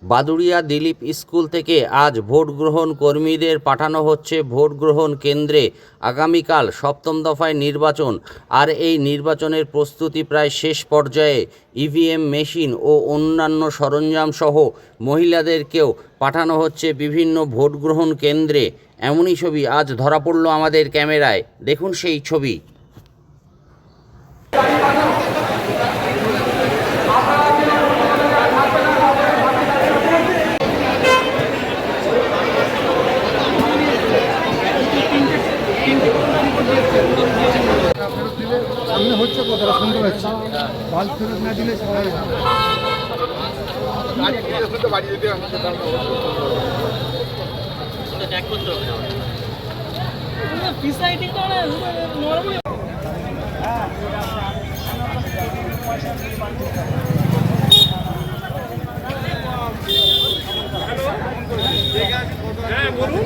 Baduria Dilip school থেকে আজ vote গ্রহণ কর্মীদের পাঠানো হচ্ছে ভোট গ্রহণ কেন্দ্রে। আগামীকাল সপ্তম দফায় নির্বাচন, আর এই নির্বাচনের প্রস্তুতি প্রায় শেষ পর্যায়ে। ইভিএম মেশিন ও অন্যান্য সরঞ্জাম সহ মহিলাদেরকেও পাঠানো হচ্ছে বিভিন্ন ভোট গ্রহণ কেন্দ্রে। এমনই ছবি আজ ধরা পড়ল আমাদের ক্যামেরায়। দেখুন সেই ছবি। সামনে হচ্ছে কথাটা শুনতে পাচ্ছি, বাল ফেরত না দিলে সবাই হ্যাঁ বলুন।